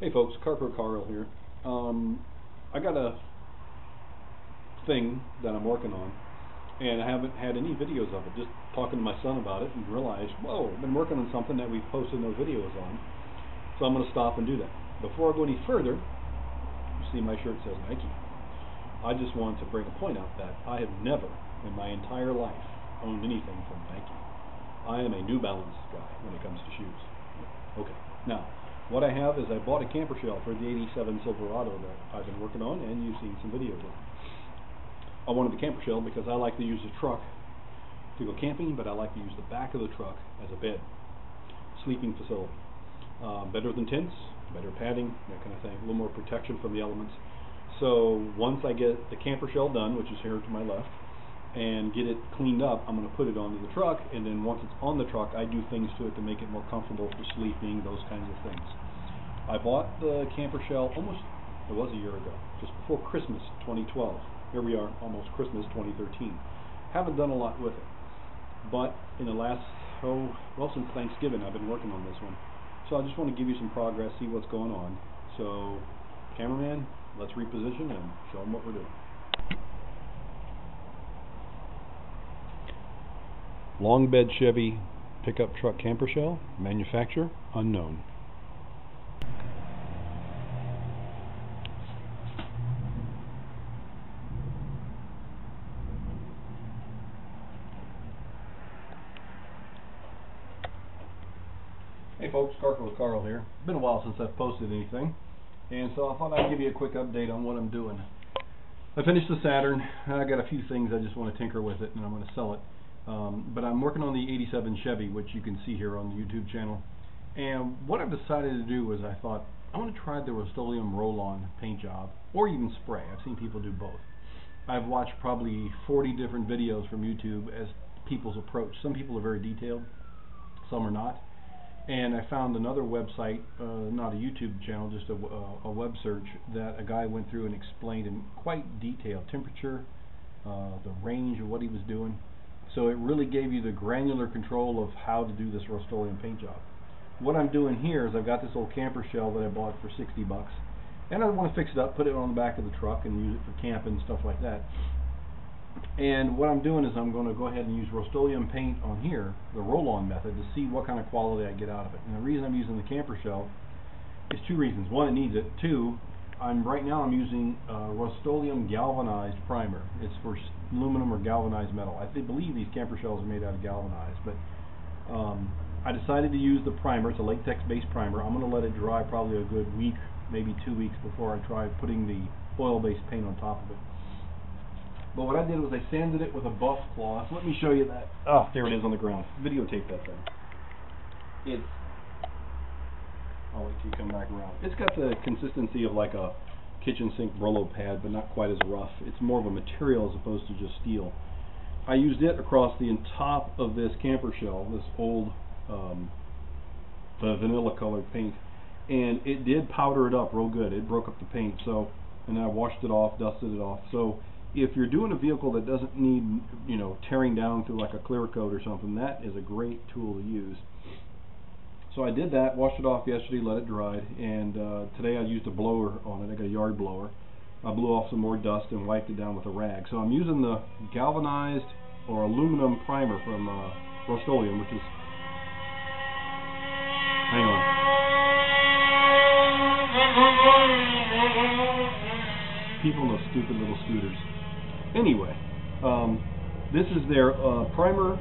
Hey folks, Carper Carl here. I got a thing that I'm working on, and I haven't had any videos of it. Just talking to my son about it and realized, whoa, I've been working on something that we've posted no videos on. So I'm going to stop and do that. Before I go any further, you see my shirt says Nike. I just want to bring a point out that I have never in my entire life owned anything from Nike. I am a New Balance guy when it comes to shoes. Okay, now what I have is I bought a camper shell for the 87 Silverado that I've been working on, and you've seen some videos of. I wanted the camper shell because I like to use the truck to go camping, but I like to use the back of the truck as a bed, sleeping facility. Better than tents, better padding, that kind of thing, a little more protection from the elements. So once I get the camper shell done, which is here to my left, and get it cleaned up, I'm going to put it onto the truck, and then once it's on the truck, I do things to it to make it more comfortable for sleeping, those kinds of things. I bought the camper shell it was a year ago, just before Christmas 2012. Here we are, almost Christmas 2013. Haven't done a lot with it, but in the last, since Thanksgiving, I've been working on this one. So I just want to give you some progress, see what's going on. So, cameraman, let's reposition and show them what we're doing. Long bed Chevy pickup truck camper shell, manufacturer unknown. Hey folks, Carl here. Been a while since I've posted anything, and so I thought I'd give you a quick update on what I'm doing. I finished the Saturn. I got a few things I just want to tinker with it, and I'm going to sell it. But I'm working on the 87 Chevy, which you can see here on the YouTube channel. And what I've decided to do is I thought I want to try the Rustoleum roll-on paint job, or even spray. I've seen people do both. I've watched probably 40 different videos from YouTube as people's approach. Some people are very detailed, some are not. And I found another website, not a YouTube channel, just a web search, that a guy went through and explained in quite detail temperature, the range of what he was doing. So it really gave you the granular control of how to do this Rustoleum paint job. What I'm doing here is I've got this old camper shell that I bought for 60 bucks, and I want to fix it up, put it on the back of the truck and use it for camping and stuff like that. And what I'm doing is I'm going to go ahead and use Rustoleum paint on here, the roll-on method, to see what kind of quality I get out of it. And the reason I'm using the camper shell is two reasons. One, it needs it. Two, right now I'm using Rustoleum galvanized primer. It's for aluminum or galvanized metal. I believe these camper shells are made out of galvanized, but I decided to use the primer. It's a latex-based primer. I'm going to let it dry probably a good week, maybe 2 weeks before I try putting the oil-based paint on top of it. But what I did was I sanded it with a buff cloth. Let me show you that. Oh, there it is on the ground. Videotape that thing. I'll wait till you come back around. It's got the consistency of like a kitchen sink Brillo pad, but not quite as rough. It's more of a material as opposed to just steel. I used it across the top of this camper shell, this old the vanilla colored paint, and it did powder it up real good. It broke up the paint, so, and then I washed it off, dusted it off. So if you're doing a vehicle that doesn't need, tearing down through like a clear coat or something, that is a great tool to use. So I did that, washed it off yesterday, let it dry, and today I used a blower on it. I got a yard blower. I blew off some more dust and wiped it down with a rag. So I'm using the galvanized or aluminum primer from Rustoleum, which is, hang on. People know stupid little scooters. Anyway, this is their primer,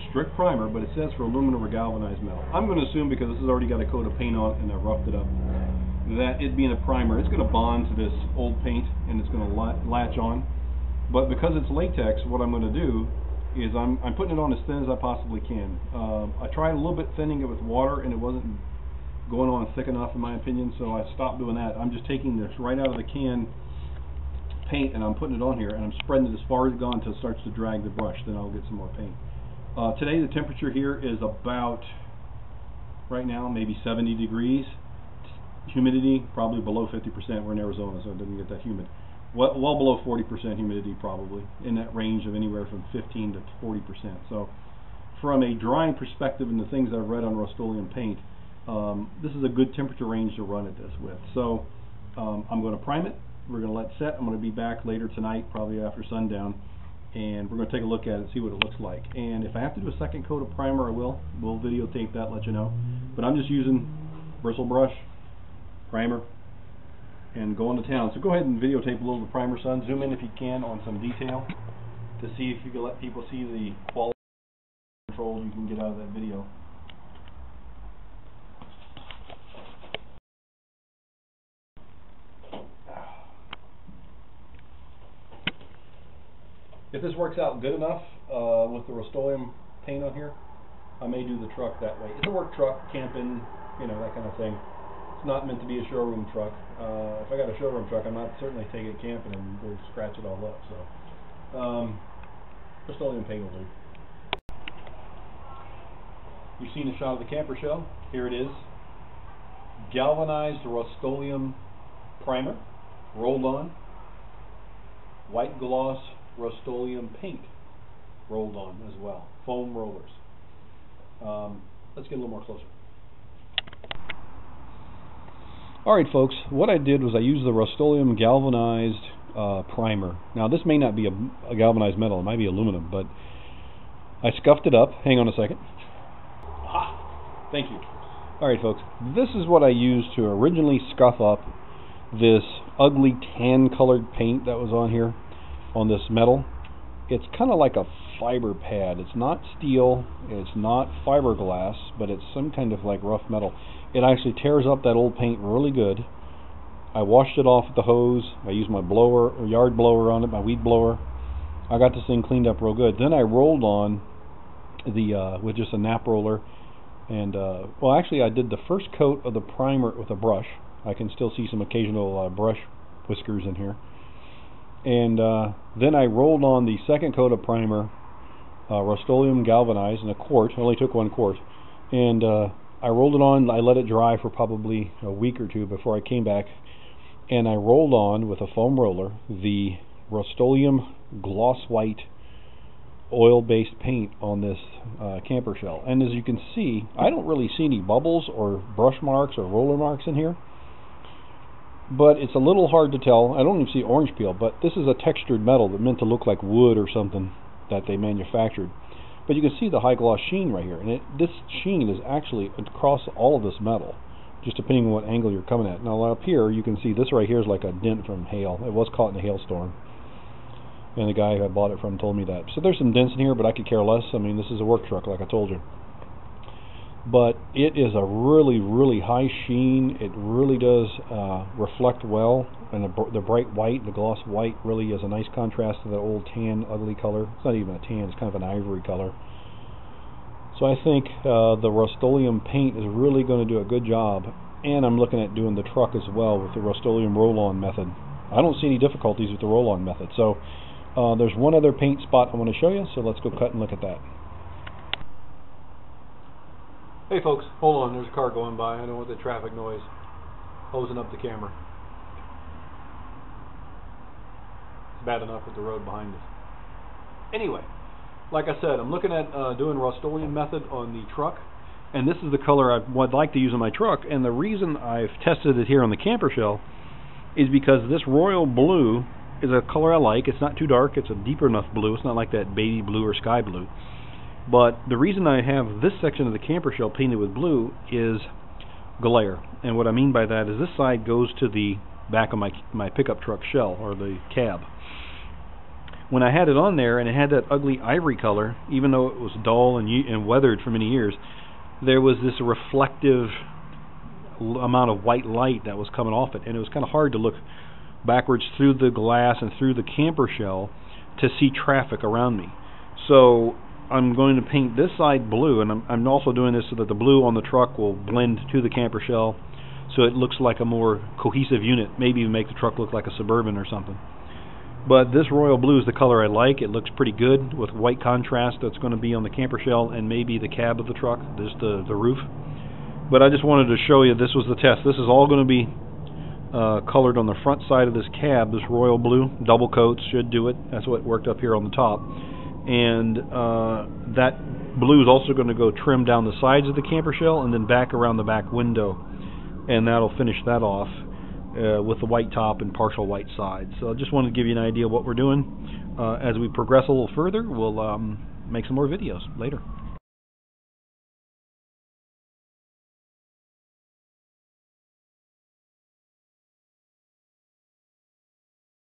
strict primer, but it says for aluminum or galvanized metal. I'm going to assume, because this has already got a coat of paint on it and I roughed it up, that it being a primer, it's going to bond to this old paint and it's going to latch on. But because it's latex, what I'm going to do is I'm putting it on as thin as I possibly can. I tried a little bit thinning it with water and it wasn't going on thick enough in my opinion, so I stopped doing that. I'm just taking this right out of the can paint and I'm putting it on here and I'm spreading it as far as it's gone until it starts to drag the brush. Then I'll get some more paint. Today the temperature here is about, right now, maybe 70 degrees. Humidity probably below 50%. We're in Arizona, so it doesn't get that humid. Well below 40% humidity, probably in that range of anywhere from 15 to 40%. So from a drying perspective and the things I've read on Rustoleum paint, this is a good temperature range to run at this with. So I'm going to prime it. We're going to let it set. I'm going to be back later tonight, probably after sundown, and we're going to take a look at it and see what it looks like. And if I have to do a second coat of primer, I will. We'll videotape that, let you know. But I'm just using bristle brush, primer, and going to town. So go ahead and videotape a little of the primer, son. Zoom in if you can on some detail to see if you can let people see the quality control you can get out of that video. If this works out good enough with the Rustoleum paint on here, I may do the truck that way. It's a work truck, camping, you know, that kind of thing. It's not meant to be a showroom truck. If I got a showroom truck, I'm not certainly taking it camping and go scratch it all up. So, Rustoleum paint will do. You've seen a shot of the camper shell. Here it is. Galvanized Rustoleum primer, rolled on. White gloss Rustoleum paint, rolled on as well. Foam rollers. Let's get a little more closer. Alright folks, what I did was I used the Rustoleum galvanized primer. Now this may not be a galvanized metal, it might be aluminum, but I scuffed it up. Hang on a second. Ah, thank you. Alright folks, this is what I used to originally scuff up this ugly tan colored paint that was on here, on this metal. It's kind of like a fiber pad. It's not steel, it's not fiberglass, but it's some kind of like rough metal. It actually tears up that old paint really good. I washed it off with the hose. I used my blower, or yard blower on it, my weed blower. I got this thing cleaned up real good. Then I rolled on the with just a nap roller, and well, actually I did the first coat of the primer with a brush. I can still see some occasional brush whiskers in here. And then I rolled on the second coat of primer, Rustoleum galvanized, in a quart. I only took 1 quart, and I rolled it on. I let it dry for probably a week or two before I came back, and I rolled on with a foam roller the Rustoleum gloss white oil-based paint on this camper shell. And as you can see, I don't really see any bubbles or brush marks or roller marks in here. But it's a little hard to tell. I don't even see orange peel, but this is a textured metal that meant to look like wood or something that they manufactured. But you can see the high gloss sheen right here, and this sheen is actually across all of this metal, just depending on what angle you're coming at. Now up here, you can see this right here is like a dent from hail. It was caught in a hailstorm, and the guy who I bought it from told me that. So there's some dents in here, but I could care less. I mean, this is a work truck, like I told you. But it is a really, really high sheen. It really does reflect well, and the bright white, the gloss white, really is a nice contrast to the old tan, ugly color. It's not even a tan, it's kind of an ivory color. So I think the Rustoleum paint is really going to do a good job, and I'm looking at doing the truck as well with the Rustoleum roll-on method. I don't see any difficulties with the roll-on method. So there's one other paint spot I want to show you, so let's go cut and look at that. Hey folks, hold on, there's a car going by. I don't want the traffic noise hosing up the camera. It's bad enough with the road behind us. Anyway, like I said, I'm looking at doing Rustoleum method on the truck, and this is the color I'd like to use on my truck. And the reason I've tested it here on the camper shell is because this royal blue is a color I like. It's not too dark, it's a deeper enough blue. It's not like that baby blue or sky blue. But the reason I have this section of the camper shell painted with blue is glare. And what I mean by that is this side goes to the back of my pickup truck shell, or the cab. When I had it on there and it had that ugly ivory color, even though it was dull and weathered for many years, there was this reflective amount of white light that was coming off it, and it was kind of hard to look backwards through the glass and through the camper shell to see traffic around me. So I'm going to paint this side blue, and I'm also doing this so that the blue on the truck will blend to the camper shell, so it looks like a more cohesive unit, maybe even make the truck look like a Suburban or something. But this royal blue is the color I like. It looks pretty good with white contrast that's going to be on the camper shell and maybe the cab of the truck, just the roof. But I just wanted to show you this was the test. This is all going to be colored on the front side of this cab, this royal blue. Double coats should do it. That's what worked up here on the top. And that blue is also going to go trim down the sides of the camper shell and then back around the back window, and that'll finish that off with the white top and partial white sides. So I just wanted to give you an idea of what we're doing. As we progress a little further, we'll make some more videos later.